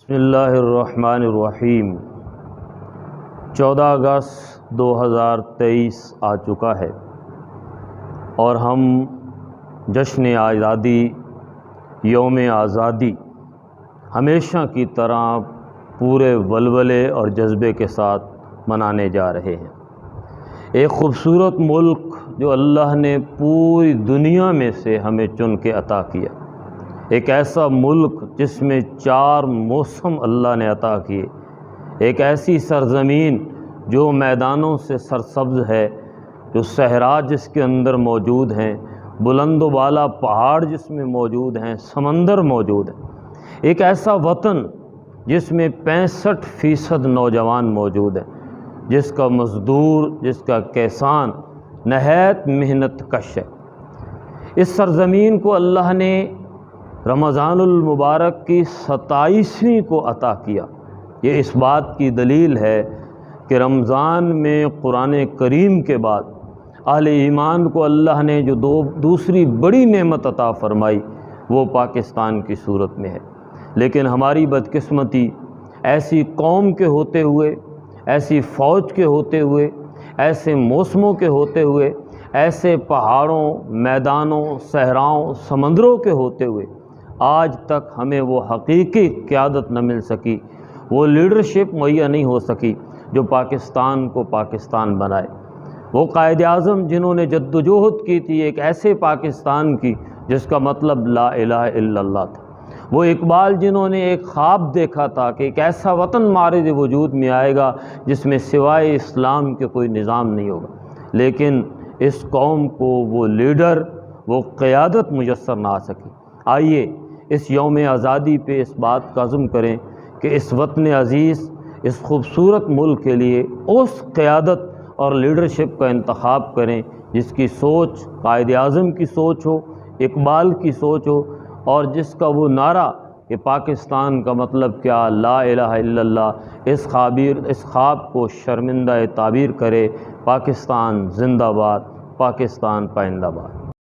بسم اللہ الرحمن الرحیم 14 اگست 2023 آ چکا ہے اور ہم جشن آزادی یوم آزادی ہمیشہ کی طرح پورے ولولے اور جذبے کے ساتھ منانے جا رہے ہیں۔ ایک خوبصورت ملک جو اللہ نے پوری دنیا میں سے ہمیں چن کے عطا کیا، ایک ایسا ملک جس میں 4 موسم اللہ نے عطا کیے، ایک ایسی سرزمین جو میدانوں سے سرسبز ہے، جو صحرا جس کے اندر موجود ہیں، بلند و بالا پہاڑ جس میں موجود ہیں، سمندر موجود ہے، ایک ایسا وطن جس میں 65% نوجوان موجود ہیں، جس کا مزدور، جس کا کسان نہایت محنت کش ہے۔ اس سرزمین کو اللہ نے رمضان المبارک کی 27ویں کو عطا کیا۔ یہ اس بات کی دلیل ہے کہ رمضان میں قرآن کریم کے بعد اہل ایمان کو اللہ نے جو دوسری بڑی نعمت عطا فرمائی وہ پاکستان کی صورت میں ہے۔ لیکن ہماری بدقسمتی ایسی قوم کے ہوتے ہوئے، ایسی فوج کے ہوتے ہوئے، ایسے موسموں کے ہوتے ہوئے، ایسے پہاڑوں، میدانوں، صحراؤں، سمندروں کے ہوتے ہوئے آج تک ہمیں وہ حقیقی قیادت نہ مل سکی، وہ لیڈرشپ مہیا نہیں ہو سکی جو پاکستان کو پاکستان بنائے۔ وہ قائد اعظم جنہوں نے جدوجہد کی تھی ایک ایسے پاکستان کی جس کا مطلب لا الہ الا اللہ تھا، وہ اقبال جنہوں نے ایک خواب دیکھا تھا کہ ایک ایسا وطن مارد وجود میں آئے گا جس میں سوائے اسلام کے کوئی نظام نہیں ہوگا، لیکن اس قوم کو وہ لیڈر، وہ قیادت میسر نہ آ سکی۔ آئیے اس یوم آزادی پہ اس بات کا عزم کریں کہ اس وطن عزیز، اس خوبصورت ملک کے لیے اس قیادت اور لیڈرشپ کا انتخاب کریں جس کی سوچ قائد اعظم کی سوچ ہو، اقبال کی سوچ ہو، اور جس کا وہ نعرہ کہ پاکستان کا مطلب کیا، لا الہ الا اللہ، اس خواب کو شرمندہ تعبیر کرے۔ پاکستان زندہ باد، پاکستان پائندہ باد۔